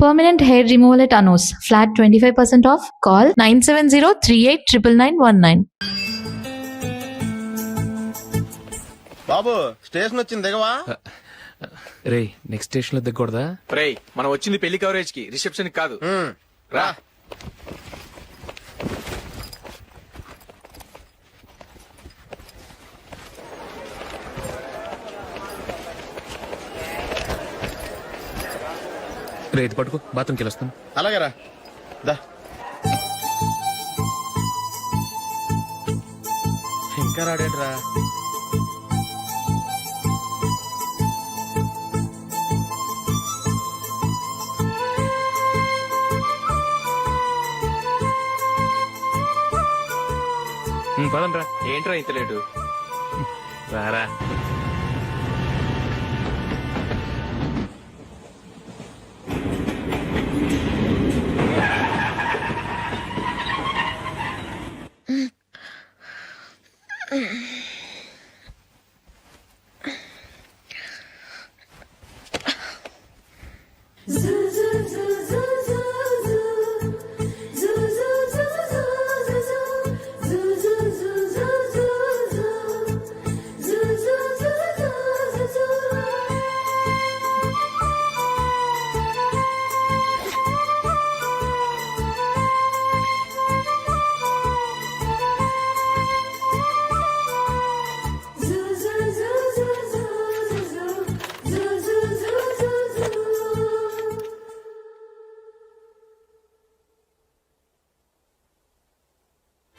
Permanent hair removal at Anos. Flat 25% off. Call 970-389919. Babu station వచ్చింది దిగవా? రే next station లో దిగకూడదా? రే మనం వచ్చింది పెళ్లి కవరేజ్ కి, రిసెప్షన్ కాదు. రా. రే ఇది పట్టుకో, బాత్రూమ్కి వెళ్ళొస్తాను. అలాగే రా. దా. ఇంకా రాడేట్రా? పదండి రా. ఏంట్రా ఇంత లేటు? రారా.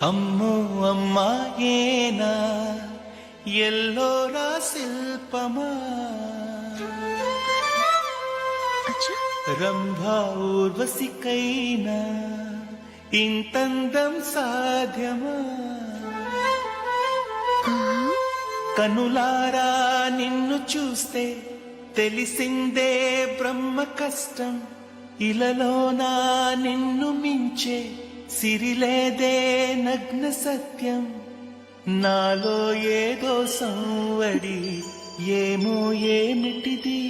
అమ్మో అమ్మాయేనా ఎల్లోరా శిల్పమా రంభా ఊర్వశికైనా ఇంతందం సాధ్యమా కనులారా నిన్ను చూస్తే తెలిసిందే బ్రహ్మ కష్టం ఇలలోనా నిన్ను మించే సిరిలేదే నగ్న సత్యం నాలో ఏదో సంవడి ఏమో ఏమిటిది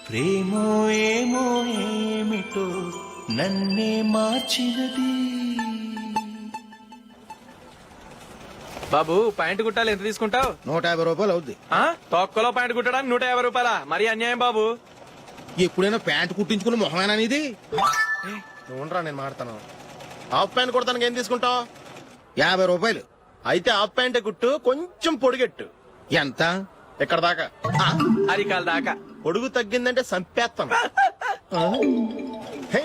ప్రేమో ఏమో ఏమిటో నన్నే మార్చినది. బాబు ప్యాంటు కుట్టాలి, ఎంత తీసుకుంటావు? 150 రూపాయలు అవుద్ది. తొక్కలో ప్యాంటు కుట్టడానికి 150 రూపాయల? మరి అన్యాయం బాబు. ఎప్పుడైనా ప్యాంట్ కుట్టించుకుని మొహమేనా ఇది? నువ్వు ఉండరా, నేను మాడతాను. హాఫ్ ప్యాంట్ కుడతానికి ఏం తీసుకుంటావు? 50 రూపాయలు. అయితే హాఫ్ ప్యాంటే కుట్టు, కొంచెం పొడిగెట్టు. ఎంత? ఎక్కడ దాకా? అరికాల దాకా. పొడుగు తగ్గిందంటే సంపేస్తాను. హే.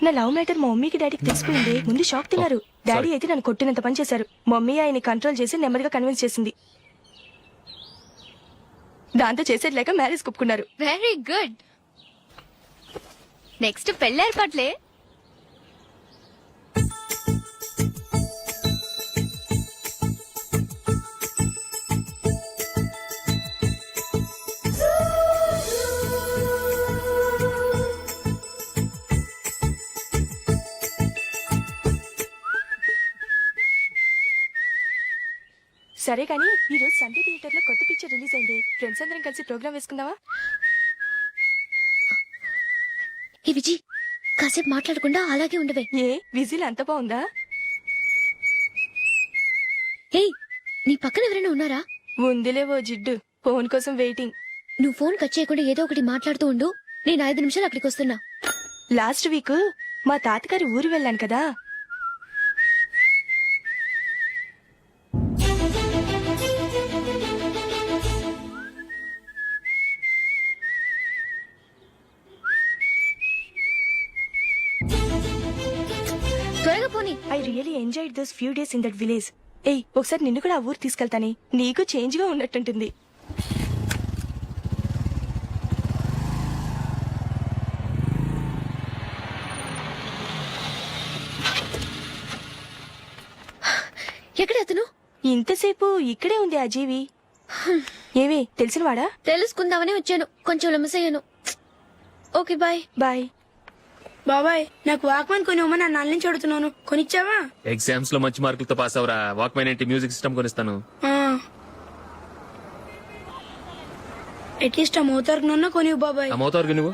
నా లవ్ మ్యాటర్ మా మమ్మీకి డాడీకి తెలిసిపోయింది. ముందు షాక్ తిన్నారు. డాడీ అయితే నన్ను కొట్టినంత పని చేశారు. మమ్మీ ఆయన్ని కంట్రోల్ చేసి నెమ్మదిగా కన్విన్స్ చేసింది. దాంతో చేసేది లేక మ్యారేజ్ ఒప్పుకున్నారు. Very good. నెక్స్ట్ పెళ్లి ఏర్పాట్లే. సరే కానీ ఈ రోజు సండే థియేటర్ లో కొత్త పిక్చర్ రిలీజ్ అయింది. ఫ్రెండ్స్ అందరం కలిసి ప్రోగ్రామ్ వేసుకుందామా? ఏ విజి, కాసేపు మాట్లాడకుండా అలాగే ఉండవే. ఏ విజిల్ అంత బాగుందా? హే, నీ పక్కన ఎవరైనా ఉన్నారా? ఉందిలేవో జిడ్డు, ఫోన్ కోసం వెయిటింగ్. నువ్వు ఫోన్ కట్ చేయకుండా ఏదో ఒకటి మాట్లాడుతూ ఉండు. నేను 5 నిమిషాలు అక్కడికి వస్తున్నా. లాస్ట్ వీక్ మా తాతగారి ఊరు వెళ్ళాను కదా. త్వరగా పోనీ. I really enjoyed those few days in that village. ఏయ్, ఒకసారి నిన్ను కూడా ఆ ఊరు తీసుకెళ్తానే, నీకు చేంజ్ గా ఉన్నట్టుంటుంది. ఎక్కడ అతను? ఇంతసేపు ఇక్కడే ఉంది ఆ జీవి. ఏవి తెలిసినవాడా? తెలుసుకుందామని వచ్చాను, కొంచెం లెమసయ్యాను. Okay bye. బాయ్. బాబాయ్, నాకు వాక్మన్ కొనివ్వమని నా నాన్న నుంచి అడుగుతున్నాను. కొనిచ్చావా? ఎగ్జామ్స్ లో మంచి మార్కులతో పాస్ అవరా. వాక్మెన్ ఏంటి, మ్యూజిక్ సిస్టమ్ కొనిస్తాను. అట్లీస్ట్ ఆ మోతార్కు నన్న కొనివు బాబాయ్. ఆ మోతారుగా నువ్వు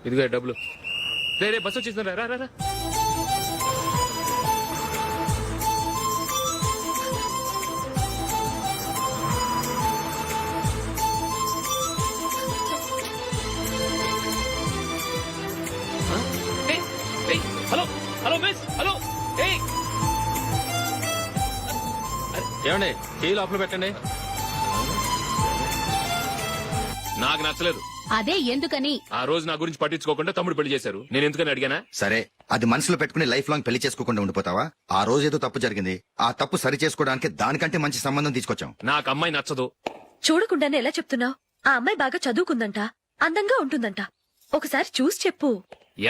ఇదిగో డబ్బులు. రే బస్సు వచ్చేసిందా, రా రా రా. ఏయ్, ఏయ్, హలో హలో మిస్, హలో. ఏయ్, ఏమండి టీ లోపల పెట్టండి. నాకు నచ్చలేదు. అదే ఎందుకని? ఆ రోజు నా గురించి పట్టించుకోకుండా తమ్ముడు పెళ్లి చేశారు. నేను ఎందుకని అడిగానా? సరే, అది మనసులో పెట్టుకుని లైఫ్ లాంగ్ పెళ్లి చేసుకోకుండా ఉండిపోతావా? ఆ రోజు ఏదో తప్పు జరిగింది, ఆ తప్పు సరి చేసుకోవడానికి దానికంటే మంచి సంబంధం తీసుకొచ్చాం. నాకు అమ్మాయి నచ్చదు. చూడకుండానే ఎలా చెప్తున్నావు? ఆ అమ్మాయి బాగా చదువుకుందంట, అందంగా ఉంటుందంట. ఒకసారి చూసి చెప్పు.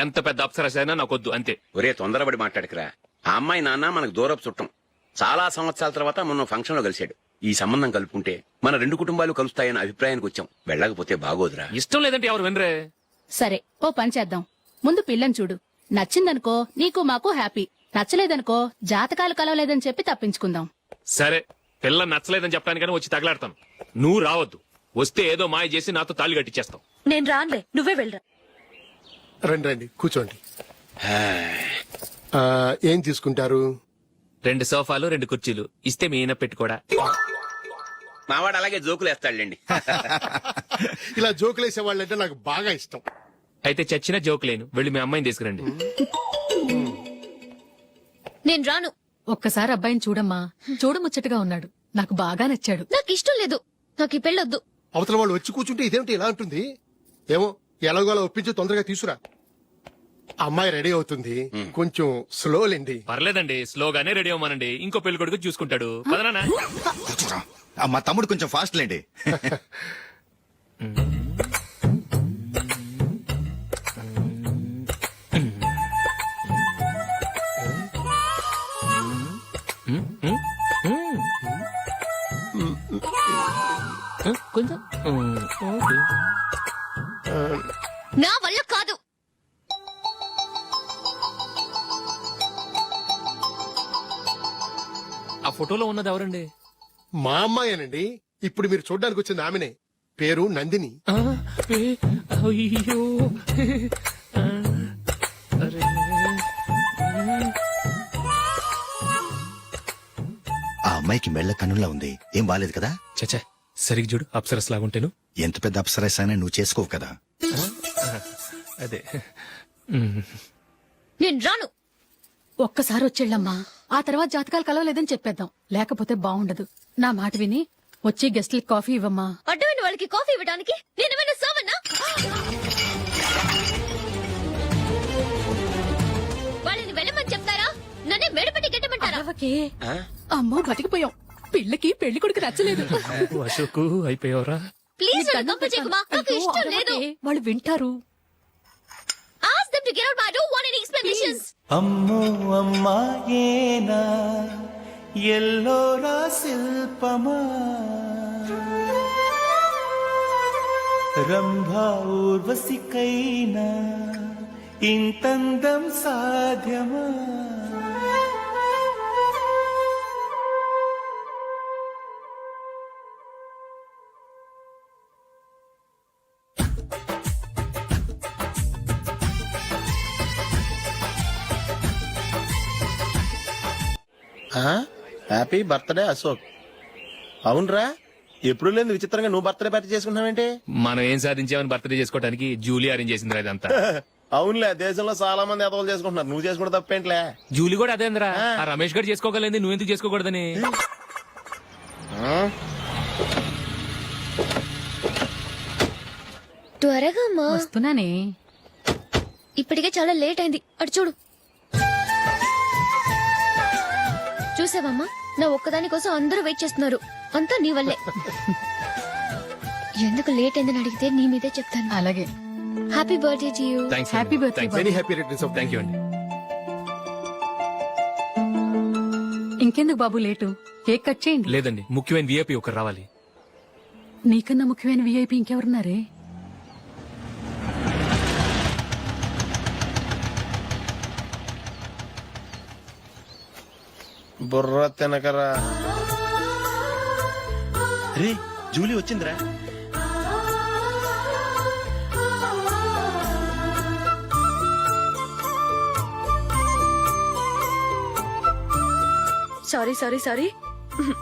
ఎంత పెద్ద అప్సరస అయినా నాకొద్దు, అంతే. ఒరే తొందరపడి మాట్లాడకురా. ఆ అమ్మాయి నాన్న మనకు దూరపు చుట్టం. చాలా సంవత్సరాల తర్వాత మొన్న ఫంక్షన్ లో కలిశాడు. ఈ సంబంధం కలుపుకుంటే మన రెండు కుటుంబాలు కలుస్తాయన్న అభిప్రాయానికి వచ్చాం. వెళ్ళకపోతే బాగోదురా. ఇష్టం లేదంటే ఎవరు వినరే. సరే, ఓ పని చేద్దాం. ముందు పిల్లని చూడు. నచ్చిందనుకో నీకు మాకు హ్యాపీ. నచ్చలేదనుకో జాతకాలు కలవలేదని చెప్పి తప్పించుకుందాం. సరే, పిల్ల నచ్చలేదని చెప్పడానికని వచ్చి తగలాడతాను. నువ్వు రావద్దు. వస్తే ఏదో మాయ చేసి నాతో తాళి కట్టించేస్తావు. నేను రానులే, నువ్వే వెళ్ళరా. రండి రండి కూర్చోండి. ఏం తీసుకుంటారు? 2 సోఫాలు 2 కుర్చీలు ఇస్తే మీ ఈయన పెట్టుకోడా. మావాడు అలాగే జోకులు వేస్తాడులేండి. ఇలా జోకులేసే వాళ్ళంటే నాకు బాగా ఇష్టం. అయితే చచ్చిన జోక్ లేను. వెళ్ళి మీ అమ్మాయిని తీసుకురండి. నేను రాను. ఒక్కసారి అబ్బాయిని చూడమ్మా. చూడముచ్చటగా ఉన్నాడు, నాకు బాగా నచ్చాడు. నాకు ఇష్టం లేదు. నాకు ఈ పెళ్ళొద్దు. అవతల వాళ్ళు వచ్చి కూర్చుంటే ఇదేమిటి ఇలా ఉంటుంది? ఏమో ఎలాగోలా ఒప్పించి తొందరగా తీసుకురా. అమ్మాయి రెడీ అవుతుంది, కొంచెం స్లో లేండి. పర్లేదండి, స్లోగానే రెడీ అవ్వమనండి. ఇంకో పెళ్లి కొడుకు చూసుకుంటాడు. పదనా. కూర్చోరా. మా తమ్ముడు కొంచెం ఫాస్ట్ లేండి. కొంచెం నా వల్ల కాదు. ఆ ఫోటోలో ఉన్నది ఎవరండి? మా అమ్మాయేనండి. ఇప్పుడు మీరు చూడడానికి వచ్చింది ఆమెనే. పేరు నందిని. అయ్యో, అరే. ఆ అమ్మాయికి మెళ్ళ కన్నులా ఉంది, ఏం బాలేదు కదా? చచ్చా, సరిగ్గా చూడు. అప్సరస్ లాగుంటేను. ఎంత పెద్ద అప్సరస్ అయినా నువ్వు చేసుకోవు కదా. అదే. నేను రాను. ఒక్కసారి వచ్చేళ్ళమ్మా. ఆ తర్వాత జాతకాలు కలవలేదని చెప్పేద్దాం, లేకపోతే బాగుండదు. నా మాట విని వచ్చి గెస్ట్లకి కాఫీ ఇవ్వమ్మా. అడ్డమైన వాళ్ళకి కాఫీ ఇవ్వడానికి నేనేమైనా సావన్నా? వాళ్ళని వెళ్ళమని చెప్తారా? నన్నే మెడపట్టి గెట్టమంటారా? అరవకే. అమ్మో బతికిపోయాం. పిల్లకి పెళ్లి కొడుకు నచ్చలేదు. అశోకు అయిపోయావరా. ప్లీజ్ నన్ను కంపెల్ చేయకుమా. నాకు ఇష్టం లేదు. అరవకే, వాళ్ళు వింటారు. Ask them to get out. I don't want any explanations. అమ్మో అమ్మాయేనా ఎల్లోరా శిల్పమా రంభా ఊర్వశికైనా ఇంతందం సాధ్యమా? Happy birthday Ashok. అవునరా, ఎప్పుడు లేదు విచిత్రంగా నువ్వు బర్త్డే పార్టీ చేసుకుంటున్నావేంటి? మనం ఏం సాధించామని బర్త్డే చేసుకోవడానికి జూలీ అరేంజ్ చేసిందిరా ఇదంతా. అవునులే, దేశంలో చాలా మంది ఎదవలు చేసుకుంటున్నారు. నువ్వు చేసుకోవడం తప్పేంట్లే. జూలీ కూడా అదేంద్రా. ఆ రమేష్ గారు చేసుకోగలేదు, నువ్వెందుకు చేసుకోకూడదని. త్వరగా అమ్మా. వస్తున్నానే. ఇప్పటికే చాలా లేట్ అయింది. అటు చూడు. చూసావమ్మా, నా ఒక్కదాని కోసం అందరూ వెయిట్ చేస్తున్నారు. అంతా నీ వల్లే. ఎందుకు లేట్ అయిందని అడిగితే నీ మీదే చెప్తాను. అలాగే. Happy birthday to you. Thanks. Happy birthday, very happy returns of. Thank you అండి. ఇంకెందుకు బాబు లేటు? కేక్ కట్ చేయండి. లేదండి, ముఖ్యమైన విఐపి ఒకరు రావాలి. నీకన్నా ముఖ్యమైన విఐపి ఇంకెవరున్నారే? బుర్ర తినకరా. రే జూలీ వచ్చిందిరా. Sorry sorry sorry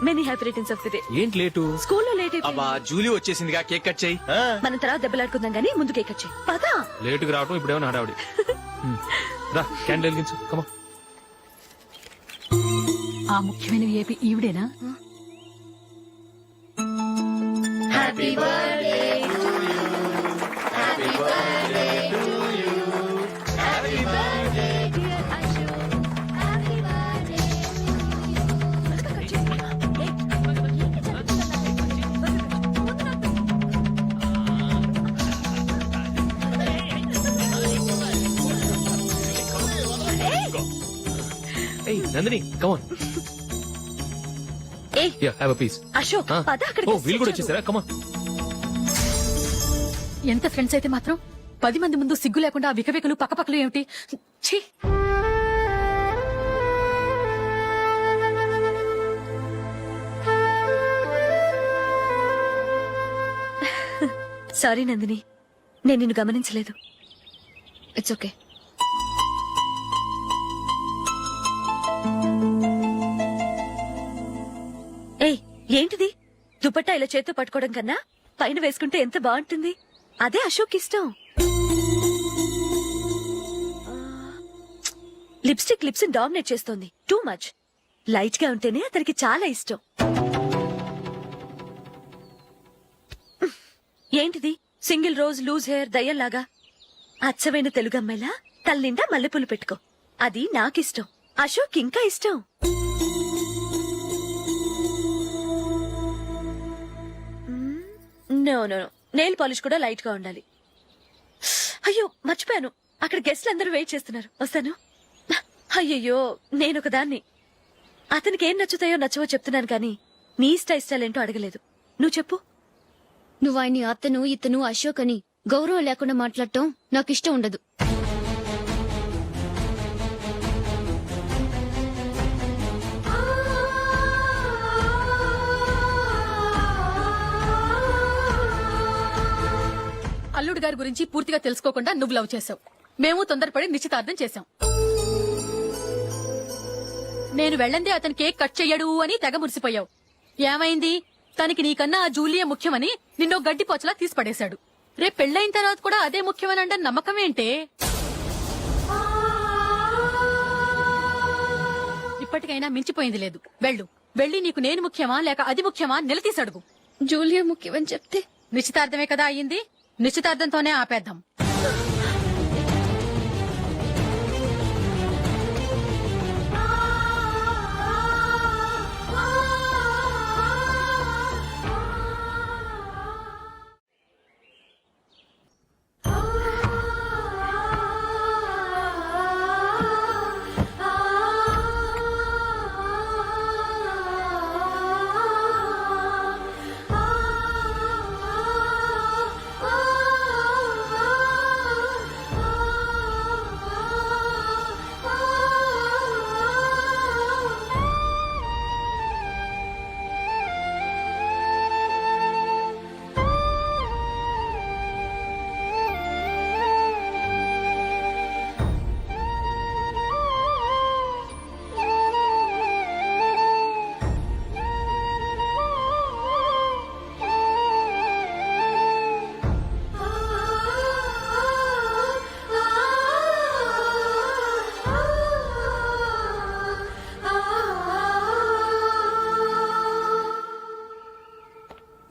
many happy returns of the day. ఏంటి లేటు? స్కూల్లో లేట్ అయిపోయింది. అబ్బా జూలీ వచ్చేసిందిగా, కేక్ కట్ చేయి. మనం తర్వాత దెబ్బలాడుకుందాం గానీ ముందు కేక్ వచ్చాయి పదా. లేటుగా రావటం ఇప్పుడేమో హడావిడి. రా క్యాండిల్ వెలిగించు, కమా. ఆ ముఖ్యమైన విఐపి ఈవిడేనా? ఏయ్ నందిని, కమాన్. ఏయ్ హ్యావ్ అ పీస్. అశోక్ పద అక్కడికి. ఓ వీళ్ళు కూడా వచ్చేసారా? కమాన్. ఎంత ఫ్రెండ్స్ అయితే మాత్రం 10 మంది ముందు సిగ్గు లేకుండా ఆ వికవికలు పక్కపక్కలు ఏమిటి? ఛీ! సారీ నందిని, నేను నిన్ను గమనించలేదు. It's okay. ఏయ్ ఏంటిది? దుపట్టా ఇలా చేత్తో పట్టుకోవడం కన్నా పైన వేసుకుంటే ఎంత బాగుంటుంది. అదే అశోక్ ఇష్టం. లిప్స్టిక్ లిప్స్ డామినేట్ చేస్తోంది. Too much. లైట్ గా ఉంటేనే అతనికి చాలా ఇష్టం. ఏంటిది? సింగిల్ రోజ్ లూజ్ హెయిర్ దయ్యంలాగా. అచ్చమైన తెలుగు అమ్మాయిలా తల్లిండా మల్లెపూలు పెట్టుకో. అది నాకిష్టం. అశోక్ ఇంకా ఇష్టం. నో నో నెయిల్ పాలిష్ కూడా లైట్ గా ఉండాలి. అయ్యో మర్చిపోయాను, అక్కడ గెస్ట్లు అందరూ వెయిట్ చేస్తున్నారు. వస్తాను. అయ్యయ్యో నేనొక దాన్ని. అతనికి ఏం నచ్చుతాయో నచ్చవో చెప్తున్నాను కానీ నీ ఇష్టాలేంటో అడగలేదు. నువ్వు చెప్పు. నువ్వు ఆయన్ని అతను ఇతను అశోక్ అని గౌరవం లేకుండా మాట్లాడటం నాకు ఇష్టం ఉండదు. అల్లుడు గారి గురించి పూర్తిగా తెలుసుకోకుండా నువ్వు లవ్ చేసావు. మేము తొందరపడి నిశ్చితార్థం చేశాం. నేను వెళ్ళందే అతను కేక్ కట్ చెయ్యడు అని తెగ మురిసిపోయావు. ఏమైంది? తనకి నీకన్నా ఆ జూలియే ముఖ్యమని నిన్నో గడ్డి పోచలా తీసి పడేశాడు. రేపు పెళ్ళైన తర్వాత కూడా అదే ముఖ్యమని అంటే నమ్మకం ఏంటే? ఇప్పటికైనా మించిపోయింది లేదు. వెళ్ళు. వెళ్ళి నీకు నేను ముఖ్యమా లేక అది ముఖ్యమా నిలదీసి అడుగు. జూలియా ముఖ్యమని చెప్తే నిశ్చితార్థమే కదా అయ్యింది. నిశ్చితార్థంతోనే ఆపేద్దాం.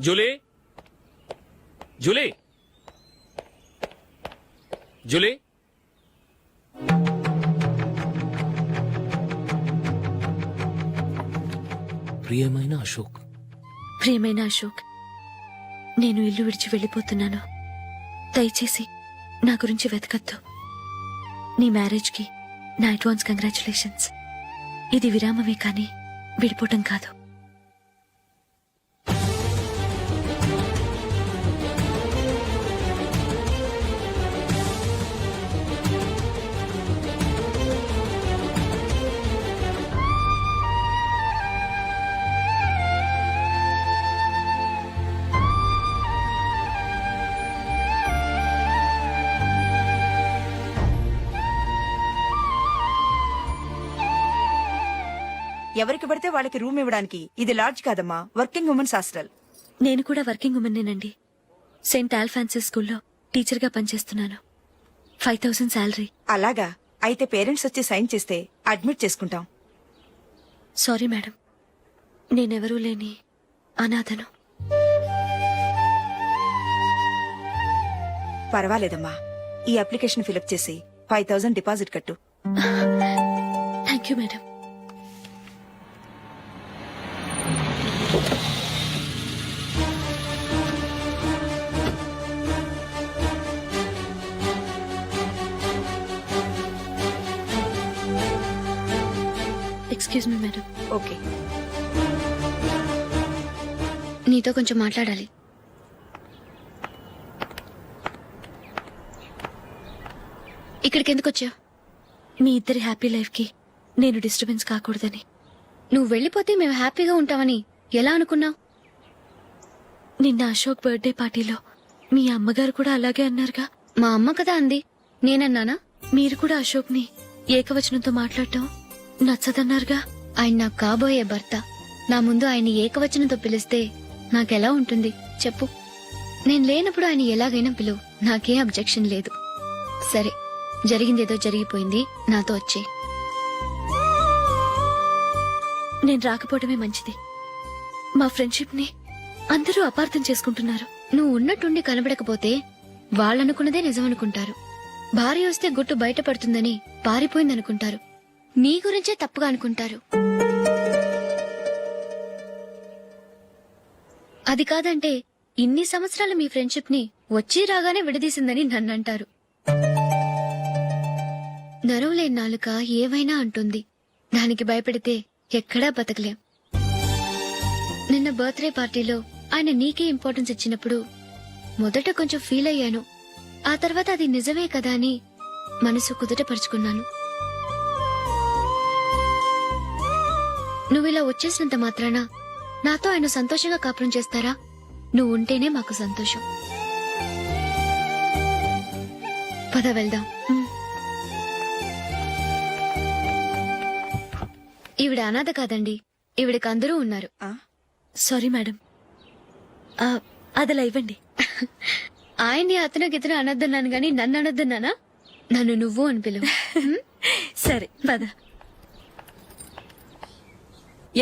Julie, Julie, Julie. ప్రియమైన అశోక్. ప్రియమైన అశోక్, నేను ఇల్లు విడిచి వెళ్ళిపోతున్నాను. దయచేసి నా గురించి వెతకద్దు. నీ మ్యారేజ్ కి నా అడ్వాన్స్ కంగ్రాచులేషన్స్. ఇది విరామమే కానీ విడిపోవటం కాదు. ఎవరికి పడితే వాళ్ళకి రూమ్ ఇవ్వడానికి ఇది లాడ్జ్ కాదమ్మా, వర్కింగ్ ఉమెన్స్ హాస్టల్. నేను కూడా వర్కింగ్ ఉమెన్నేనండి. సెయింట్ ఆల్ఫాన్సెస్ స్కూల్లో టీచర్గా పనిచేస్తున్నాను. 5000 శాలరీ. అలాగా, అయితే పేరెంట్స్ వచ్చి సైన్ చేస్తే అడ్మిట్ చేసుకుంటాం. సారీ మేడం, నేనెవరూ లేని అనాథను. పర్వాలేదమ్మా, ఈ అప్లికేషన్ ఫిలప్ చేసి 5000 డిపాజిట్ కట్టు. Thank you madam. Excuse me madam. Okay. నీతో కొంచెం మాట్లాడాలి. ఇక్కడికి ఎందుకు వచ్చావు? మీ ఇద్దరి హ్యాపీ లైఫ్ కి నేను డిస్టర్బెన్స్ కాకూడదని. నువ్వు వెళ్ళిపోతే మేము హ్యాపీగా ఉంటామని ఎలా అనుకున్నావు? నిన్న అశోక్ బర్త్డే పార్టీలో మీ అమ్మగారు కూడా అలాగే అన్నారుగా. మా అమ్మ కదా అంది, నేనన్నానా? మీరు కూడా అశోక్ ని ఏకవచనంతో మాట్లాడటం నచ్చదన్నారుగా. ఆయన నాకు కాబోయే భర్త. నా ముందు ఆయన ఏకవచనంతో పిలిస్తే నాకెలా ఉంటుంది చెప్పు? నేను లేనప్పుడు ఆయన ఎలాగైనా పిలువు, నాకేం అబ్జెక్షన్ లేదు. సరే, జరిగిందేదో జరిగిపోయింది, నాతో వచ్చే. నేను రాకపోవడమే మంచిది. మా ఫ్రెండ్షిప్ ని అందరూ అపార్థం చేసుకుంటున్నారు. నువ్వు ఉన్నట్టుండి కనబడకపోతే వాళ్ళనుకున్నదే నిజమనుకుంటారు. భార్య వస్తే గుట్టు బయటపడుతుందని పారిపోయిందనుకుంటారు. నీ గురించే తప్పుగా అనుకుంటారు. అది కాదంటే ఇన్ని సంవత్సరాలు మీ ఫ్రెండ్షిప్ ని వచ్చి రాగానే విడదీసిందని నన్నంటారు. నరవలేని నాలుక ఏవైనా అంటుంది. దానికి భయపడితే ఎక్కడా బతకలేం. నిన్న బర్త్డే పార్టీలో ఆయన నీకే ఇంపార్టెన్స్ ఇచ్చినప్పుడు మొదట కొంచెం ఫీల్ అయ్యాను. ఆ తర్వాత అది నిజమే కదా అని మనసు కుదుటపరుచుకున్నాను. నువ్విలా వచ్చేసినంత మాత్రాన నాతో ఆయన సంతోషంగా కాపురం చేస్తారా? నువ్వు ఉంటేనే మాకు సంతోషం. పద వెళ్దాం. ఈవిడ అనాథ కాదండి, ఈవిడకి అందరూ ఉన్నారు. సారీ మేడం, అదలా ఇవ్వండి. ఆయన్ని అతను గితను అనొద్దన్నాను గాని నన్ను అనొద్దన్నానా? నన్ను నువ్వు అని పిలువు. సరే పద.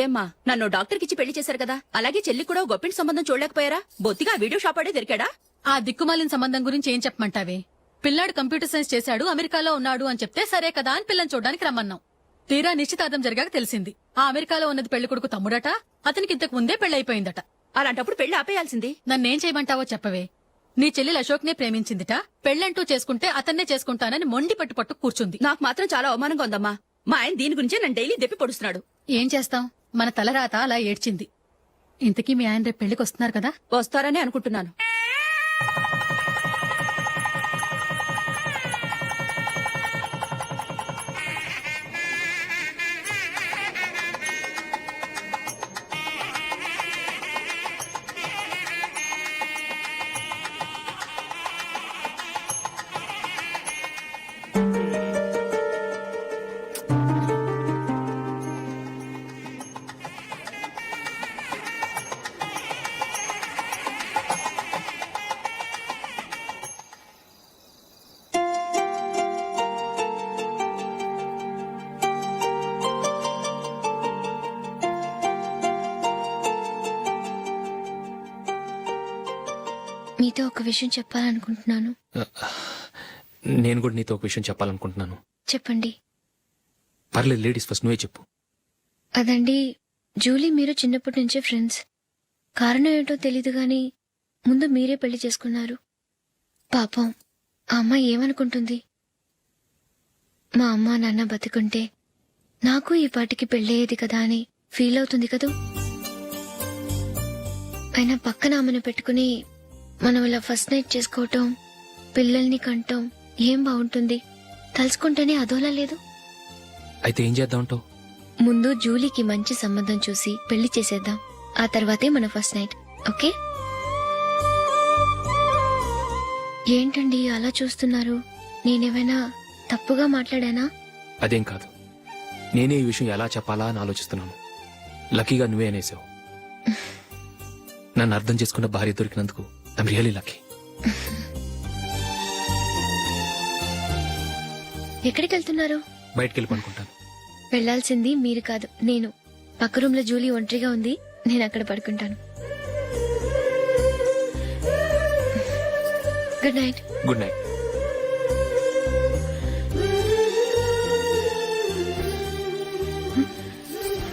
ఏమ్మా, నన్ను డాక్టర్కి ఇచ్చి పెళ్లి చేశారు కదా, అలాగే చెల్లి కూడా గొప్పింటి సంబంధం చూడలేకపోయారా? బొత్తిగా వీడియో షాప్ ఆడే దొరికాడా? ఆ దిక్కుమాలిన సంబంధం గురించి ఏం చెప్పమంటావే? పిల్లాడు కంప్యూటర్ సైన్స్ చేశాడు, అమెరికాలో ఉన్నాడు అని చెప్తే సరే కదా అని పిల్లని చూడడానికి రమ్మన్నాం. తీరా నిశ్చితార్థం జరిగాక తెలిసింది ఆ అమెరికాలో ఉన్నది పెళ్లి కొడుకు తమ్ముడట, అతనికి ఇంతకు ముందే పెళ్లయిపోయిందట. అలాంటప్పుడు పెళ్లి ఆపేయాల్సింది. నన్నేం చేయమంటావో చెప్పవే. నీ చెల్లెలు అశోక్ నే ప్రేమించిందిట, పెళ్లంటూ చేసుకుంటే అతన్నే చేసుకుంటానని మొండి పట్టు కూర్చుంది. నాకు మాత్రం చాలా అవమానంగా ఉందమ్మా. మా ఆయన దీని గురించే నన్ను డైలీ దెప్పి పొడుస్తున్నాడు. ఏం చేస్తాం, మన తలరాత అలా ఏడ్చింది. ఇంతకీ మీ ఆయన రేపు పెళ్లికి వస్తున్నారు కదా? వస్తారని అనుకుంటున్నాను. మీతో ఒక విషయం చెప్పాలనుకుంటున్నాను. నేను కూడా నీతో ఒక విషయం చెప్పాలనుకుంటున్నాను. చెప్పండి. పర్లేదు, లేడీస్ ఫస్ట్, నువ్వే చెప్పు. అదండి, జూలీ మీరు చిన్నప్పటి నుంచే ఫ్రెండ్స్. కారణం ఏంటో తెలీదు గాని ముందు మీరే పెళ్లి చేసుకున్నారు. పాపం ఆ అమ్మాయి ఏమనుకుంటుంది? మా అమ్మ నాన్న బతికుంటే నాకు ఈ పాటికి పెళ్ళయ్యేది కదా అని ఫీల్ అవుతుంది కదూ. అయినా పక్కన ఆమెను పెట్టుకుని మనం ఇలా ఫస్ట్ నైట్ చేసుకోవటం, పిల్లల్ని కంటాం ఏం బాగుంటుంది? తలుచుకుంటేనే అదోలా లేదు. అయితే ఏం చేద్దామంటావు? ముందు జూలీకి మంచి సంబంధం చూసి పెళ్లి చేసేద్దాం, ఆ తర్వాతే మన ఫస్ట్ నైట్. ఓకే? ఏంటండి అలా చూస్తున్నారు? నేనేమైనా తప్పుగా మాట్లాడానా? అదేం కాదు, నేనే ఈ విషయం ఎలా చెప్పాలా అని ఆలోచిస్తున్నాను. లక్కీగా నువ్వే అనేసావు. నన్ను అర్థం చేసుకున్న భార్య దొరికినందుకు ఐమ్ రియలీ లక్కీ. ఎక్కడికి వెళ్తున్నారు? బయటికి వెళ్ళి పడుకుంటాను. వెళ్లాల్సింది మీరు కాదు, నేను. పక్క రూమ్ లో జూలీ ఒంటరిగా ఉంది, నేను అక్కడ పడుకుంటాను. Good night. Good night.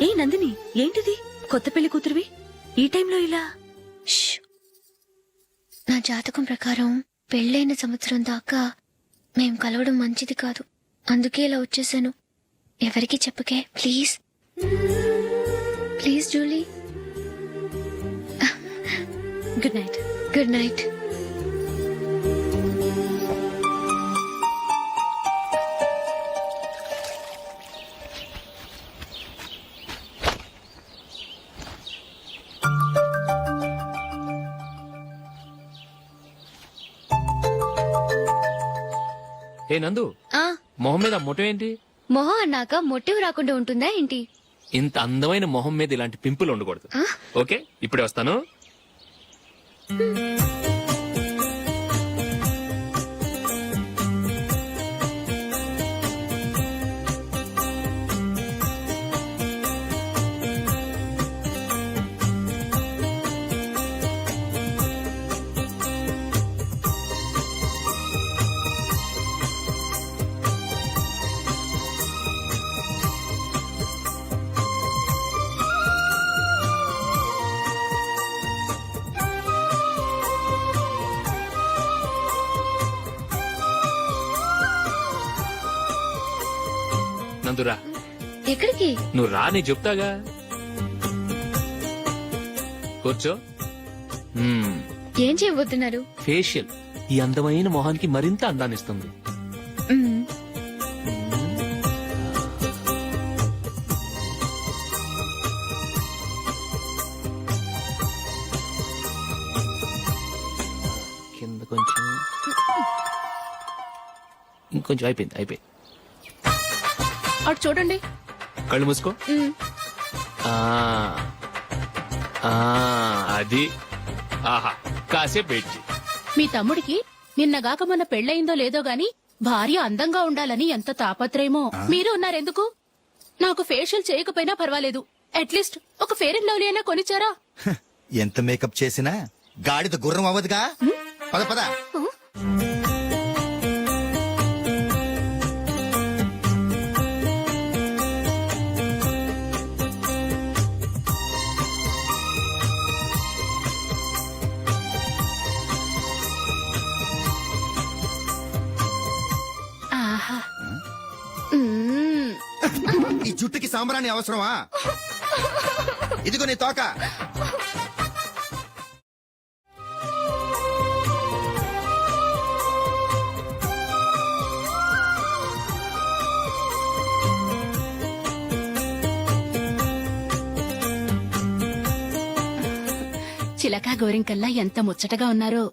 ఏ నందిని, ఏంటిది? కొత్త పెళ్లి కూతురువి ఈ టైంలో ఇలా? ష్. నా జాతకం ప్రకారం పెళ్ళైన సంవత్సరం దాకా మేం కలవడం మంచిది కాదు, అందుకే ఇలా వచ్చేసాను. ఎవరికి చెప్పకే please. Please Julie. Good night. Good night. ఏ నందు, ఆ మొహం మీద మొట్టం ఏంటి? మొహం అన్నాక మొటివ్ రాకుండా ఉంటుందా ఏంటి? ఇంత అందమైన మొహం మీద ఇలాంటి పింపుల్ ఉండకూడదు. ఆ? ఓకే, ఇప్పుడే వస్తాను. నందురా, ఎక్కడికి? నువ్వు రా, నేను చెప్తాగా. కూర్చో. ఏం చేయబోతున్నారు? ఫేషియల్ ఈ అందమైన మొహానికి మరింత అందాన్నిస్తుంది. మ్మ్. కింద కొంచెం, ఇంకొంచెం. అయిపోయింది. అటు చూడండి. కళ్ళు మూసుకో. మ్మ్. ఆ, ఆ, అది. ఆహా, కాసేపు వెయిట్ చెయ్. మీ తమ్ముడికి నిన్నగాక మొన్న పెళ్ళయిందో లేదో గాని భార్య అందంగా ఉండాలని ఎంత తాపత్రయమో. మీరు ఉన్నారెందుకు? నాకు ఫేషియల్ చేయకపోయినా పర్వాలేదు, అట్లీస్ట్ ఒక ఫేర్ అండ్ లవ్లీ అయినా కొనిచ్చారా? ఎంత మేకప్ చేసినా గాడిద గుర్రం అవ్వదుగా. పద పద. ఆహా. మ్మ్. ఈ జుట్టుకి సాంబ్రాణి అవసరమా? ఇదిగో నీ తోక. చిలకా గోరింకల్లా ఎంత ముచ్చటగా ఉన్నారో.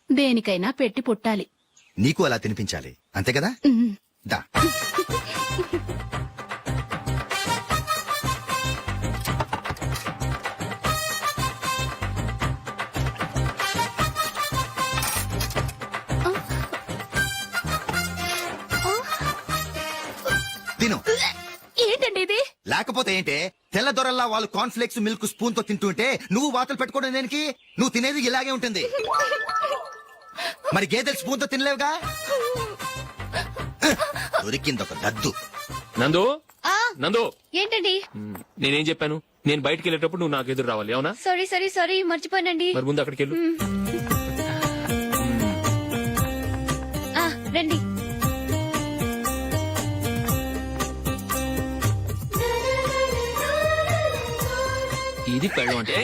దేనికైనా పెట్టి పుట్టాలి. నీకు అలా తినిపించాలి, అంతే కదా? మ్మ్. దా. తిను. ఏంటండి ఇది? లేకపోతే ఏంటే, తెల్ల దొరల్లా వాళ్ళు కార్న్ఫ్లేక్స్ మిల్క్ స్పూన్ తో తింటుంటే నువ్వు వాతలు పెట్టుకోవడం దేనికి? నువ్వు తినేది ఇలాగే ఉంటుంది. మరి గేదెలు స్పూన్ తో తినలేవుగా. దొరికింది ఒక దద్దు. నందు, ఆ, నందు, ఏంటండి? నేనేం చెప్పాను? నేను బయటికి వెళ్ళేటప్పుడు నువ్వు నాకు ఎదురు రావాలి, అవునా? సారీ మర్చిపోయానండి. మరి ముందు అక్కడికి వెళ్ళు. ఆ, రండి. ఇది పెళ్ళం అంటే.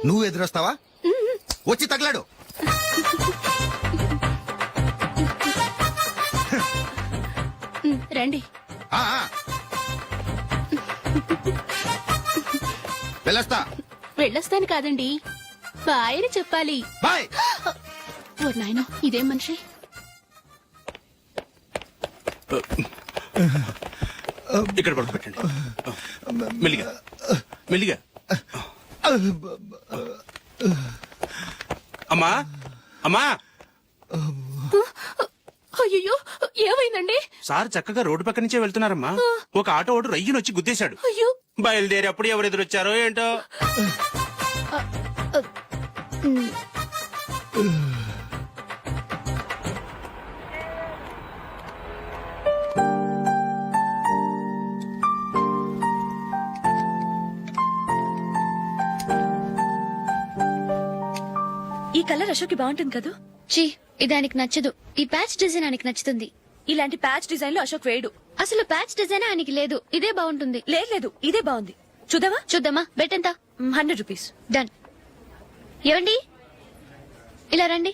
నువ్వు ఎదురొస్తావా? వచ్చి తగలాడు. రండి. ఆ, ఆ. వెళ్ళొస్తా. వెళ్ళొస్తాను కాదండి, బాయ్ అని చెప్పాలి. బాయ్. ఓ నాయనో, ఇదేం మనిషి? ఇక్కడ పడుకోబెట్టండి. మెల్లిగా మెల్లిగా. అమ్మా అమ్మా, అయ్యో ఏమైందండి? సార్ చక్కగా రోడ్డు పక్క నుంచే వెళ్తున్నారమ్మా. ఒక ఆటో ఓడు రయ్యను వచ్చి గుద్దేశాడు. అయ్యో బయలుదేరి అప్పుడు ఎవరు ఎదురొచ్చారో ఏంటో. ఈ కలర్ అశోక్ బాగుంటుంది కదా. చీ ఇది ఆయనకి నచ్చదు. ఈ ప్యాచ్ డిజైన్ ఆయనకి నచ్చుతుంది. ఇలాంటి ప్యాచ్ డిజైన్ లో అశోక్ వేయడు. అసలు ప్యాచ్ డిజైన్ ఆయనకి లేదు. ఇదే బాగుంటుంది. లేదు ఇదే బాగుంది. చూద్దామా? చూద్దామా? బెట్ ఎంత? 100 రూపీస్. డన్. ఏవండి ఇలా రండి.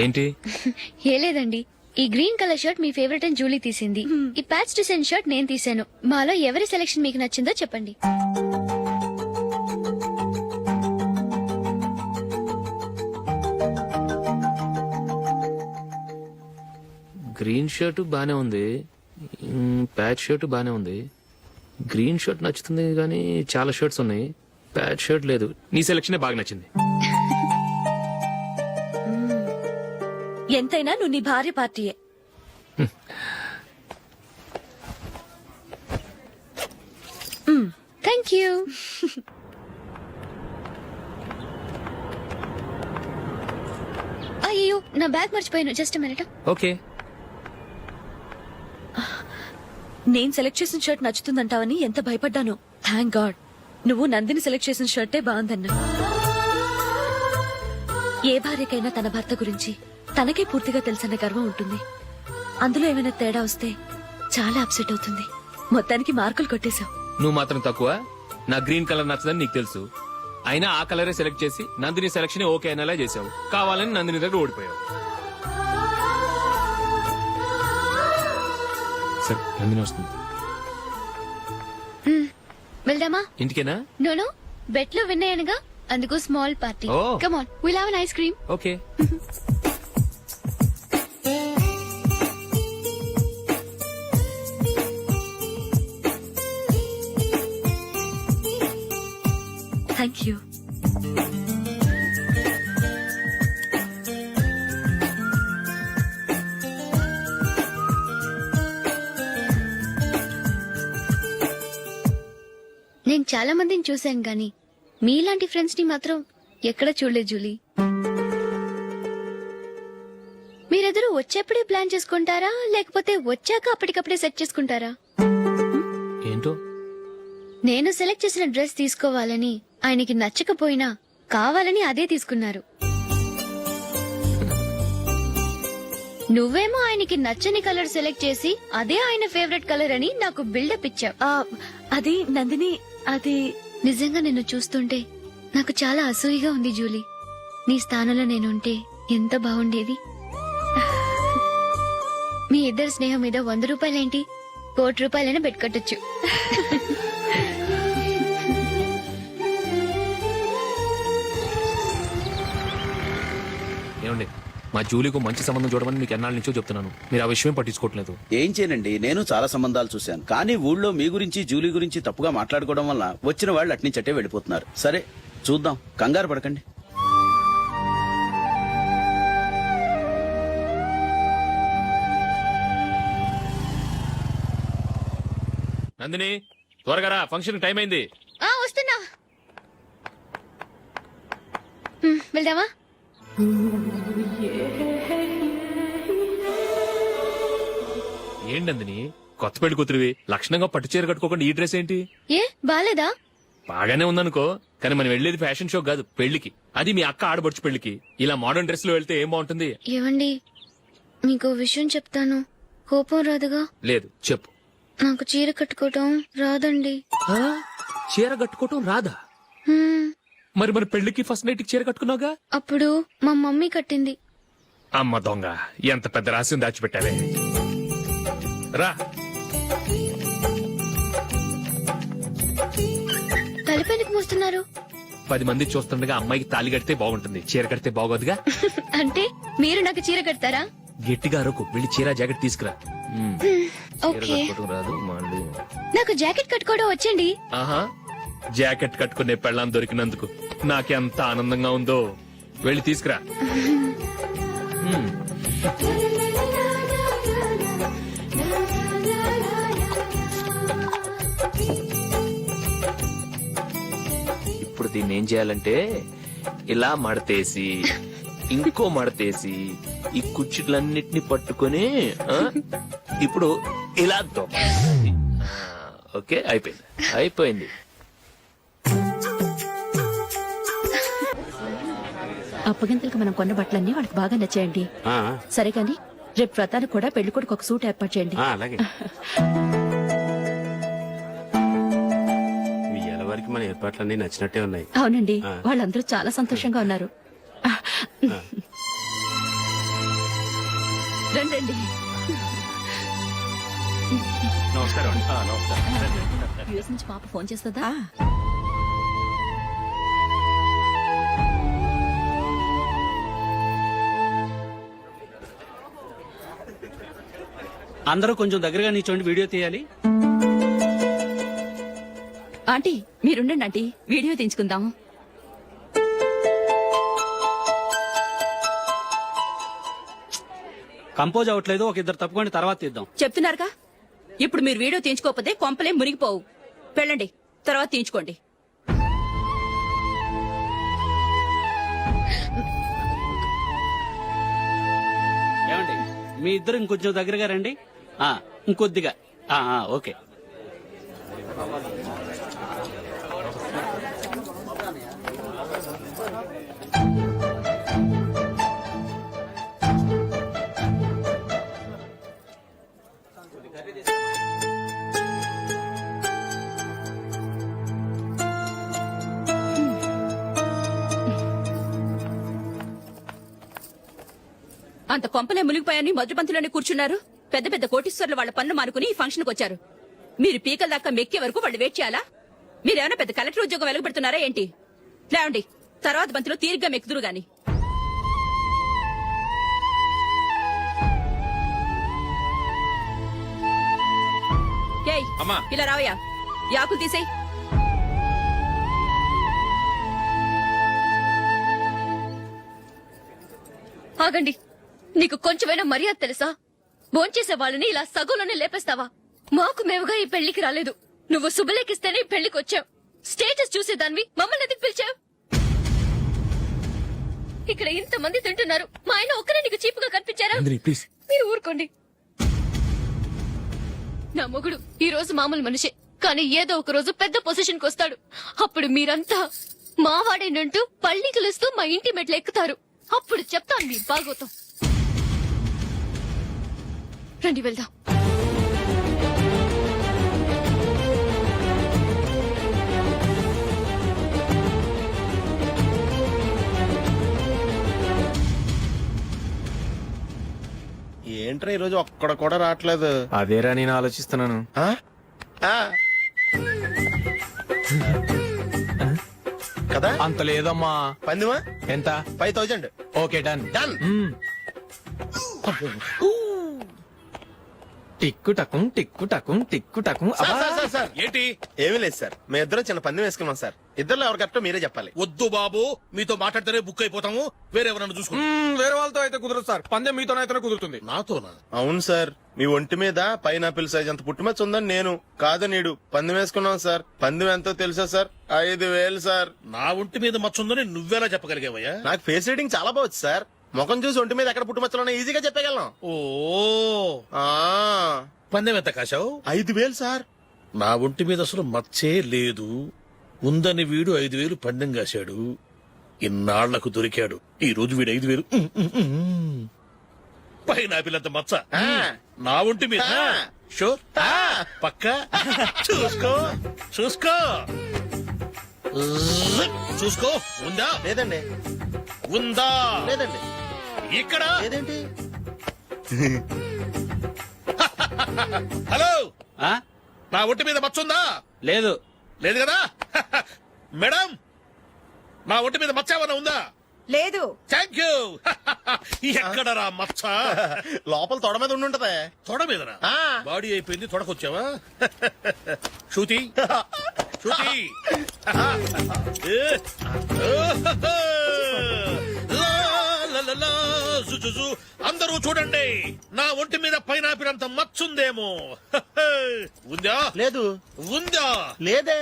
ఏంటి? ఏ లేదండి, ఈ గ్రీన్ కలర్ షర్ట్ మీ ఫేవరెట్ అని జూలీ తీసింది. ఈ ప్యాచ్ డిజైన్ షర్ట్ నేను తీసాను. మాలో ఎవరి సెలెక్షన్ మీకు నచ్చిందో చెప్పండి. గ్రీన్ షర్ట్ బానే ఉంది, ప్యాచ్ షర్ట్ బానే ఉంది. గ్రీన్ షర్ట్ నచ్చుతుంది కానీ చాలా షర్ట్స్ ఉన్నాయి, ప్యాచ్ షర్ట్ లేదు. నీ సెలెక్షనే బాగా నచ్చింది. ఎంతైనా నువ్వు నీ భార్య పార్టీయే. Thank you. అయ్యో నా బ్యాగ్ మర్చిపోయాను. Just minute. ఓకే. నేను సెలెక్ట్ చేసిన షర్ట్ నచ్చుతుందంటావని ఎంత భయపడ్డాను. థ్యాంక్ గాడ్ నువ్వు నందిని సెలెక్ట్ చేసిన షర్టే బాగుందన్నా. ఏ భార్యకైనా తన భర్త గురించి తనకే పూర్తిగా తెలుసన్న గర్వం ఉంటుంది. అందులో ఏమైనా తేడా వస్తే చాలా అప్సెట్ అవుతుంది. మొత్తానికి మార్కులు కొట్టేశావు. నువ్వు మాత్రం తక్కువ. నా గ్రీన్ కలర్ నచ్చదని నీకు తెలుసు, అయినా ఆ కలరే సెలెక్ట్ చేసి నందిని సెలెక్షన్ ఓకే అనేలా చేసావు. కావాలని నందిని దగ్గర ఓడిపోయావు. సరే నందిని వస్తుంది. వెళ్దామా? ఇంటికేనా? నోను బెట్ లో విన్ అయ్యానుగా, అందుకు small party. Oh. Come on, will have an ice cream. Okay. Thank you. నేను చాలా మందిని చూశాను గాని మీలాంటి ఫ్రెండ్స్ ని మాత్రం ఎక్కడ చూడలేదు జూలీ. మీరెదరూ వచ్చేప్పుడే ప్లాన్ చేసుకుంటారా లేకపోతే వచ్చాక అప్పటికప్పుడే సెట్ చేసుకుంటారా? ఏంటో నేను సెలెక్ట్ చేసిన డ్రెస్ తీసుకోవాలని ఆయనకి నచ్చకపోయినా కావాలని అదే తీసుకున్నారు. నువ్వేమో ఆయనకి నచ్చని కలర్ సెలెక్ట్ చేసి అదే ఆయన ఫేవరెట్ కలర్ అని నాకు బిల్డప్ ఇచ్చావు. అది నందిని, అది నిజంగా నిన్ను చూస్తుంటే నాకు చాలా అసూయగా ఉంది జూలీ. నీ స్థానంలో నేనుంటే ఎంత బాగుండేది. మీ ఇద్దరు స్నేహం మీద 100 రూపాయలేంటి, 1 కోటి రూపాయలైనా పెట్టుకట్టొచ్చు. ఏమండి, మా జూలీకు మంచి సంబంధం చూడమని మీకు ఎన్నాళ్ళ నుంచో చెప్తున్నాను, మీరు ఆ విషయం పట్టించుకోవట్లేదు. ఏం చేయనండి, నేను చాలా సంబంధాలు చూశాను. కానీ ఊళ్ళో మీ గురించి జూలీ గురించి తప్పుగా మాట్లాడుకోవడం వల్ల వచ్చిన వాళ్ళు అట్నుంచటే వెళ్ళిపోతున్నారు. సరే చూద్దాం, కంగారు పడకండి. నందిని త్వరగా రా, ఫంక్షన్ టైం అయింది. వస్తున్నా. వెళ్దామా? ఏంటి నందిని, కొత్త పెళ్లి కూతురివి లక్షణంగా పట్టు చీర కట్టుకోకుండా ఈ డ్రెస్ ఏంటి? ఏ బాలేదా? బాగానే ఉందనుకో, కానీ మనం వెళ్ళేది ఫ్యాషన్ షో కాదు, పెళ్లికి. అది మీ అక్క ఆడబడుచు పెళ్లికి. ఇలా మోడర్న్ డ్రెస్ లో వెళ్తే ఏం బాగుంటుంది? ఏవండి మీకు విషయం చెప్తాను, కోపం రాదుగా? లేదు చెప్పు. నాకు చీర కట్టుకోవటం రాదండి. చీర కట్టుకోవటం రాదా? హ్మ్, మరి మన పెళ్లికి ఫస్ట్ నైట్ చీర కట్టుకున్నావుగా? అప్పుడు మా మమ్మీ కట్టింది. అమ్మ దొంగ, ఎంత పెద్ద రహస్యం దాచిపెట్టావే. రా. తలపెందుకు మోస్తున్నారు? 10 మంది చూస్తుండగా అమ్మాయికి తాళి కడితే బాగుంటుంది, చీర కడితే బాగోదుగా. అంటే మీరు నాకు చీర కడతారా? గట్టిగా అరకు వెళ్ళి చీర జాకెట్ తీసుకురా చీర ఓకే కట్టుకోవడం రాదు మళ్ళీ నాకు జాకెట్ కట్టుకోవడం వచ్చండి. ఆహా జాకెట్ కట్టుకునే పెళ్ళాం దొరికినందుకు నాకెంత ఆనందంగా ఉందో వెళ్ళి తీసుకురా మ్మ్. ఇప్పుడు దీన్ని ఏం చేయాలంటే ఇలా మడతేసి ఇంకో మడతేసి ఈ కుర్చీలన్నిటిని పట్టుకొని ఆ, ఇప్పుడు ఇలా దొక్కాలి. ఆ, ఓకే అయిపోయింది అయిపోయింది. అప్పగింతలకు మనం కొన్న బట్టలన్నీ వాళ్ళకి బాగా నచ్చాయండి. సరే కానీ రేపు వ్రతానికి కూడా పెళ్లి కొడుకు ఒక సూట్ ఏర్పాటు చేయండి. అలాగే ఇవాళ వరకు మన ఏర్పాట్లన్నీ నచ్చినట్టే ఉన్నాయి. అవునండి, వాళ్ళందరూ చాలా సంతోషంగా ఉన్నారు. రండి. నమస్కారం. యూఎస్ నుంచి పాప ఫోన్ చేస్తుందా? అందరూ కొంచెం దగ్గరగా నిల్చోండి, వీడియో తీయాలి. ఆంటీ మీరుండండి ఆంటీ, వీడియో తీయించుకుందాం. కంపోజ్ అవ్వట్లేదు, ఒక ఇద్దరు తప్పుకోండి, తర్వాత తీద్దాం. చెప్తున్నారుగా, ఇప్పుడు మీరు వీడియో తీయించుకోకపోతే కొంపలే మునిగిపోవు. వెళ్ళండి, తర్వాత తీయించుకోండి. ఏమండి మీ ఇద్దరు ఇంకొంచెం దగ్గరగా రండి. ఇంకొద్దిగా. ఓకే. అంత కొంపలే మునిగిపోయాని మొదటి పంతులోనే కూర్చున్నారు. పెద్ద పెద్ద కోటీశ్వర్లు వాళ్ళ పనులు మానుకుని ఈ ఫంక్షన్ కు వచ్చారు. మీరు పీకల దాకా మెక్కే వరకు వాళ్ళు వెయిట్ చేయాలా? మీరేమైనా పెద్ద కలెక్టర్ ఉద్యోగం వెలగబెడుతున్నారా ఏంటి? లేవండి, తర్వాత బంతిలో తీరిగ్గా మెక్కుదురు గాని. ఏయ్, ఇలా రావయ్యా, యాకులు తీసేయ్. ఆగండి, నీకు కొంచెమైనా మర్యాద తెలుసా? భోంచేసే వాళ్ళని ఇలా సగంలోనే లేపేస్తావా? మాకు మేముగా ఈ పెళ్లికి రాలేదు. నువ్వు శుభలేఖిస్తేనే ఈ పెళ్లికి వచ్చావు. స్టేటస్ చూసేదానివి మమ్మల్ని ఎందుకు పిలిచావు? ఇక్కడ ఇంతమంది తింటున్నారు, మా ఆయన ఒక్కరే నీకు చీపుగా కనిపించారా? మీరు ఊరుకోండి. నా మొగుడు ఈ రోజు మామూలు మనిషే, కానీ ఏదో ఒక రోజు పెద్ద పొజిషన్ కు వస్తాడు. అప్పుడు మీరంతా మావాడేనంటూ పళ్ళికలుస్తూ మా ఇంటి మెట్లు ఎక్కుతారు. అప్పుడు చెప్తాను మీ బాగోతాం. రండి వెళ్దాం. ఏంట్రా ఈరోజు ఒక్కడ కూడా రావట్లేదు? అదేరా నేను ఆలోచిస్తున్నాను. ఆ? ఆ. కదా అంత లేదమ్మా. పందిమా ఎంత? 5000. Okay done. డన్. టిక్కు టకుం టిక్కు టకుం టిక్కు టకుం. సార్ ఏంటి? ఏమీ లేదు సార్, మేము ఇద్దరు చిన్న పందెం వేసుకున్నాం సార్. ఇద్దరు ఎవరు కరెక్టో మీరే చెప్పాలి. వద్దు బాబు, మీతో మాట్లాడితేనే బుక్ అయిపోతాము. వేరెవరన్నా చూసుకుంటాం. వేరే వాళ్ళతో అయితే కుదరదు సార్, పందెం మీతోనైతేనే కుదురుతుంది. నాతోనా? అవును సార్, మీ ఒంటి మీద పైనాపిల్ సైజ్ అంత పుట్టుమచ్చ ఉందని నేను కాదు నీడు పందెం వేసుకున్నాం సార్. పందెం ఎంతో తెలుసా సార్? 5000 సార్. నా ఒంటి మీద మచ్చ ఉందని నువ్వెలా చెప్పగలిగావయ్యా? నాకు ఫేస్ రీడింగ్ చాలా బాగుంది సార్. ముఖం చూసి ఒంటి మీద ఎక్కడ పుట్టుమచ్చలో ఈజీగా చెప్పగలను. ఓ, ఆ, పందెం ఎంత కాశావు? 5000 సార్. నా ఒంటి మీద అసలు మచ్చే లేదు. ఉందని వీడు 5000 పందెం కాశాడు. ఇన్నాళ్లకు దొరికాడు. ఈ రోజు వీడు 5000. పైన పిల్లంత మచ్చ నా ఒంటి మీద. షూర్? పక్క చూసుకో చూసుకో చూసుకో. ఉందా? లేదండి. ఉందా? లేదండి. ఇక్కడ లేదేంటి? హలో, నా ఒంటి మీద మచ్చ ఉందా? లేదు. లేదు కదా? మేడం, నా ఒంటి మీద మచ్చ ఏమన్నా ఉందా? లేదు. Thank you. ఎక్కడరా మచ్చ? లోపల తొడ మీద ఉండుంటదే. తొడ మీదనా? ఆ. బాడీ అయిపోయింది, తొడకొచ్చావా? శృతి శృతి. జుజుజు. అందరూ చూడండి, నా ఒంటి మీద పైనాపినంత మచ్చుందేమో. ఉందా? లేదు. ఉందా? లేదే.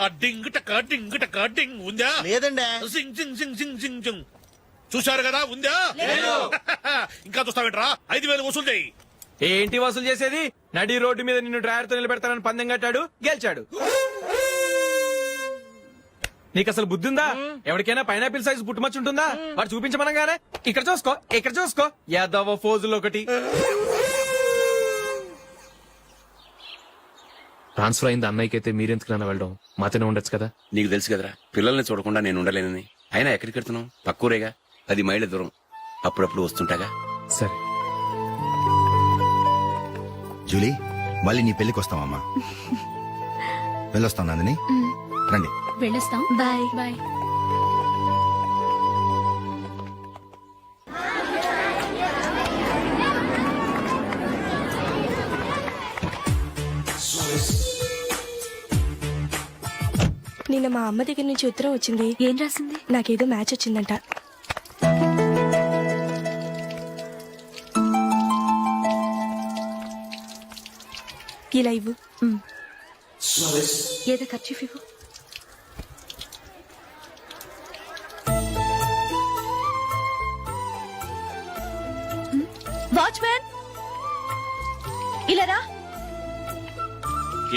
ఆ డింగ్ టక డింగ్ టక డింగ్ ఉందా? లేదండి. సింగ్ సింగ్ సింగ్ సింగ్ సింగ్ సింగ్. చూశారు కదా, ఉందా? ఇంకా చూస్తావేట్రా? 5,000 వసూలు చేయి. ఏంటి వసూలు చేసేది? నడి రోడ్డు మీద నిన్ను డ్రైవర్ తో నిలబెడతానని పందెం కట్టాడు, గెలిచాడు. నీకు అసలు బుద్ధి ఉందా? ఎవరికైనా పైనాపిల్ సైజ్ పుట్టుమచ్చు ఉంటుందా? వాడు చూపించమనగానే ఇక్కడ చూసుకో, ఇక్కడ చూసుకో, యాదవ ఫోజులు ఒకటి. ట్రాన్స్ఫర్ అయింది అన్నయ్యకి అయితే మీరెందుకు వెళ్ళడం? మాతోనే ఉండొచ్చు కదా. నీకు తెలుసు కదరా, పిల్లల్ని చూడకుండా నేను ఉండలేనని. అయినా ఎక్కడికి వెళ్తున్నావు? పక్కూరేగా, 10 మైళ్ళ దూరం. అప్పుడప్పుడు వస్తుంటాగా. సరే. జూలీ, మళ్ళీ నీ పెళ్లికి వస్తామమ్మా. వెళ్ళొస్తాం నందిని. రండి. వెళ్ళొస్తాం. బాయ్. బాయ్. నిన్న మా అమ్మ దగ్గర నుంచి ఉత్తరం వచ్చింది. ఏం రాసింది? నాకేదో మ్యాచ్ వచ్చిందంట. ఇలా ఇవ్వు. ఏదో ఖర్చు ఇవ్వు. వాచ్మ్యాన్, ఇలా రా.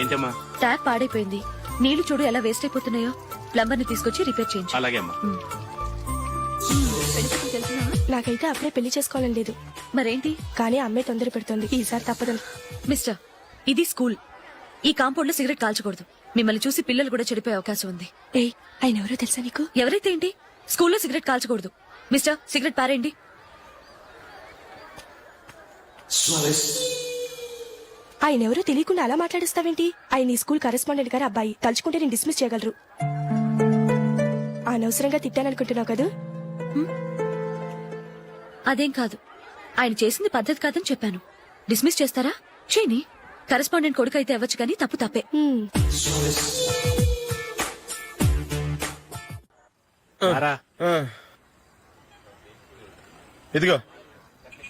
ఏంటమ్మా? ట్యాప్ పాడైపోయింది. నీళ్లు చూడు ఎలా వేస్ట్ అయిపోతున్నాయో. ప్లంబర్ ని తీసుకొచ్చి రిపేర్ చేయించు. అలాగే అమ్మా. నాకైతే అప్పుడే పెళ్లి చేసుకోవాలని లేదు. మరేంటి? కానీ అమ్మే తొందర పెడుతోంది. ఈసారి తప్పదని. మిస్టర్, ఇది స్కూల్. ఈ కాంపౌండ్ లో సిగరెట్ కాల్చకూడదు. మిమ్మల్ని చూసి పిల్లలు కూడా చెడిపోయే అవకాశం ఉంది. ఏయ్, ఆయన ఎవరో తెలుసా నీకు? ఎవరైతే ఏంటి, స్కూల్లో సిగరెట్ కాల్చకూడదు. మిస్టర్, సిగరెట్ పారేయండి. ఆయన ఎవరో తెలియకుండా అలా మాట్లాడిస్తావేంటి? ఆయన ఈ స్కూల్ కరెస్పాండెంట్ గారి అబ్బాయి. తలుచుకుంటే నేను డిస్మిస్ చేయగలరు. అనవసరంగా తిట్టాననుకుంటున్నావు కదా? అదేం కాదు. ఆయన చేసింది పద్ధతి కాదని చెప్పాను. డిస్మిస్ చేస్తారా? చేయని. కరెస్పాండెంట్ కొడుకు అయితే అవ్వచ్చు కానీ తప్పు తప్పే. ఇదిగో.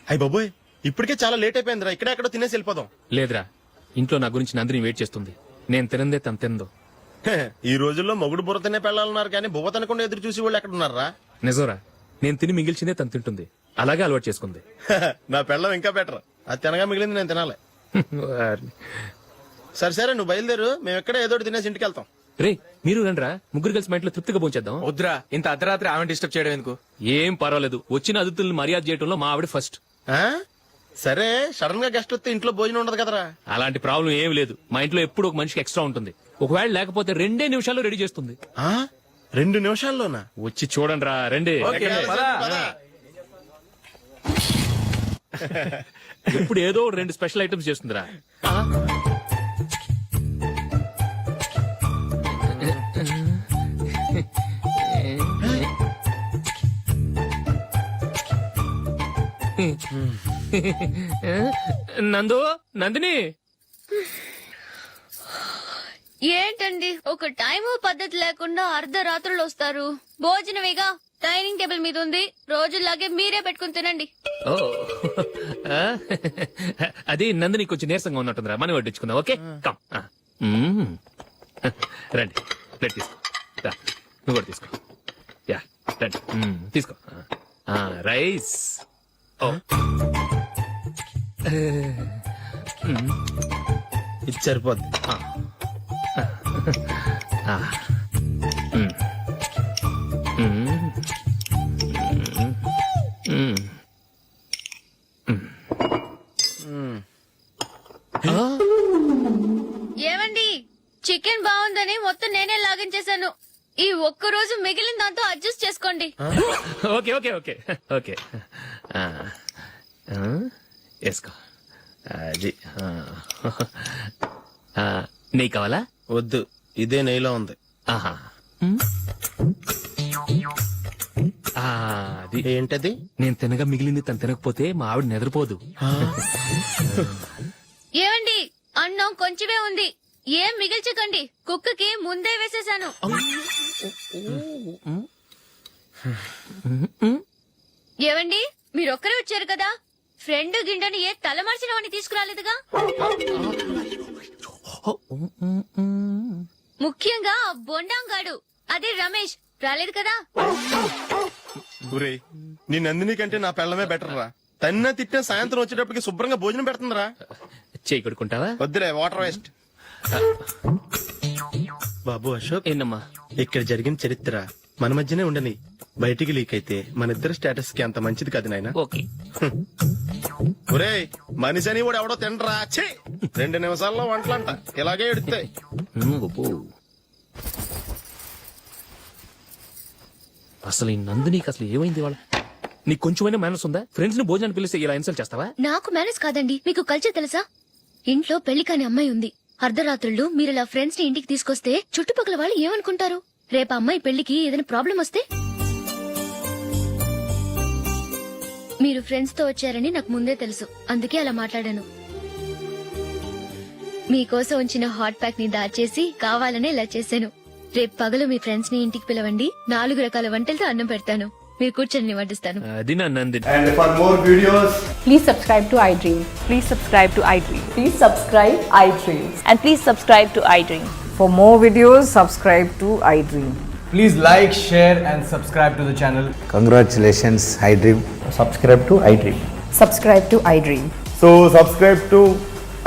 అయ్య బాబోయ్, ఇప్పటికే చాలా లేట్ అయిపోయిందిరా. ఇక్కడే ఎక్కడో తినేసి వెళ్ళిపోదాం. లేదురా, ఇంట్లో నా గురించి నందిని వెయిట్ చేస్తుంది. నేను తినందే తను తిందో. ఈ రోజుల్లో మొగుడు బుర్ర తినే పెళ్ళాలన్నారు కానీ బువ్వ తినకుండా ఎదురు చూసి వాళ్ళు ఎక్కడ ఉన్నారా? నిజంరా, నేను తిని మిగిల్చిందే తను తింటుంది. అలాగే అలవాటు చేసుకుంది. నా పెళ్ళం ఇంకా బెటర్. అది తినగా మిగిలింది నేను తినాలి. సరే సరే, నువ్వు బయలుదేరు. మేము ఎక్కడ ఏదో తినేసి ఇంటికి వెళ్తాం. రే, మీరు రండిరా, ముగ్గురు కలిసి మా ఇంట్లో తృప్తిగా పోంచేద్దాం. వద్దురా, ఇంత అర్ధరాత్రి ఆమె డిస్టర్బ్ చేయడం ఎందుకు? ఏం పర్వాలేదు, వచ్చిన అతిథులను మర్యాద చేయడంలో మా ఆవిడ ఫస్ట్. ఆ? సరే, సడన్ గా గెస్ట్ వస్తే ఇంట్లో భోజనం ఉండదు కదరా. అలాంటి ప్రాబ్లం ఏం లేదు. మా ఇంట్లో ఎప్పుడు ఒక మనిషికి ఎక్స్ట్రా ఉంటుంది. ఒకవేళ లేకపోతే 2 నిమిషాల్లో రెడీ చేస్తుంది. 2 నిమిషాల్లోనా? వచ్చి చూడండి రా, రండి. ఇప్పుడు ఏదో 2 స్పెషల్ ఐటమ్స్ చేస్తుందిరా. నందిని, ఏంటండి ఒక టైము పద్ధతి లేకుండా అర్ధరాత్రులు వస్తారు? భోజనమేగా డైనింగ్ టేబుల్ మీద ఉంది. రోజుల్లాగే మీరే పెట్టుకుని తినండి. ఓ, అది నందిని కొంచెం నీరసంగా ఉన్నట్టుందిరా. మనం వడ్డించుకుందాం. Okay, come. రండి, ప్లేట్ తీసుకో. రా, నువ్వు కూడా తీసుకో. యా, రండి, తీసుకో. రైస్. ఓ, ఇది సరిపోద్ది. ఏమండి, చికెన్ బాగుందని మొత్తం నేనే లాగించేశాను. ఈ ఒక్క రోజు మిగిలిన దాంతో అడ్జస్ట్ చేసుకోండి. Okay okay okay okay. వేసుకో. అది నెయ్యి కావాలా? వద్దు, ఇదే నెయ్యిలో ఉంది. ఆహా, అది ఏంటది? నేను తినగా మిగిలింది తను తినకపోతే మా ఆవిడ నిద్రపోదు. ఏమండి అన్నం కొంచెమే ఉంది, ఏం మిగిల్చకండి, కుక్కకి ముందే వేసేసాను. ఏవండి మీరొక్కరే వచ్చారు కదా, ఫ్రెండ్ గిండెని ఏ తలమార్చిన వాడిని తీసుకురాలేదుగా? ముఖ్యంగా ఆ బొండాంగాడు అదే రమేష్ రాలేదు కదా? ఒరే నీ నందిని కంటే నా పెళ్ళమే బెటర్ రా. తన్న తిట్టిన సాయంత్రం వచ్చేటప్పటికి శుభ్రంగా భోజనం పెడుతుందిరా. చేయి కొడుకుంటావా? వద్దులే, వాటర్ వేస్ట్. బాబు అశోక్, ఏంటమ్మా? ఇక్కడ జరిగిన చరిత్ర మన మధ్యనే ఉండని, బయటికి లీక్ అయితే మన ఇద్దరు స్టేటస్ కి అంత మంచిది కాదు నాయన. ఓకే. ఒరే మనిషి అని కూడా ఎవడో తినరా. ఛీ, 2 నిమిషాల్లో వంటలంట ఇలాగే ఎడుతాయి. అసలు ఈ నందినికి అసలు ఏమైంది వాళ్ళ? నీకు కొంచెమైనా మేనస్ ఉందా? ఫ్రెండ్స్ ని భోజనాన్ని పిలిస్తే ఇలా ఇన్సల్ట్ చేస్తావా? నాకు మేనేజ్ కాదండి, మీకు కల్చర్ తెలుసా? ఇంట్లో పెళ్లి కాని అమ్మాయి ఉంది, అర్ధరాత్రుళ్ళు మీరు ఇలా ఫ్రెండ్స్ ని ఇంటికి తీసుకొస్తే చుట్టుపక్కల వాళ్ళు ఏమనుకుంటారు? రేపు అమ్మాయి పెళ్లికి ఏదైనా ప్రాబ్లం వస్తే? మీరు ఫ్రెండ్స్ తో వచ్చారని నాకు ముందే తెలుసు, అందుకే అలా మాట్లాడాను. మీకోసం ఉంచిన హాట్ ప్యాక్ ని దాచేసి కావాలనే ఇలా చేశాను. రేపు పగలు మీ ఫ్రెండ్స్ ని ఇంటికి పిలవండి, 4 రకాల వంటలతో అన్నం పెడతాను, మీరు కూర్చొని వడ్డిస్తాను. అది నా Nandini. And for more videos, please subscribe to iDream. Please subscribe to iDream. Please subscribe iDream. And please subscribe to iDream. For more videos subscribe to iDream. please like, share and subscribe to the channel. Congratulations iDream. Subscribe to iDream. Subscribe to iDream. So subscribe to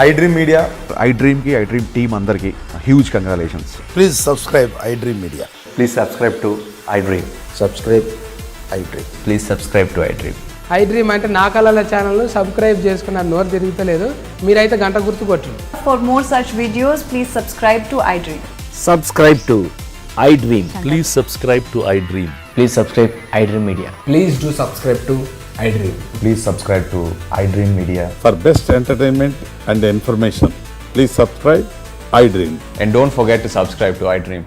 iDream Media. iDream కి iDream team అందరికి huge congratulations. Please subscribe iDream media. Please subscribe to iDream. Subscribe iDream. Please subscribe to iDream. iDream అంటే నా కళల channel subscribe చేసుకున్న నోరు తిరుగుతలేదు, మీరైతే గంట గుర్తు కొట్టండి. For more such videos, please subscribe to iDream. Subscribe to iDream. Please subscribe to iDream. Please subscribe iDream Media. Please do subscribe to iDream. Please subscribe to iDream Media. For best entertainment and information please subscribe iDream. And don't forget to subscribe to iDream.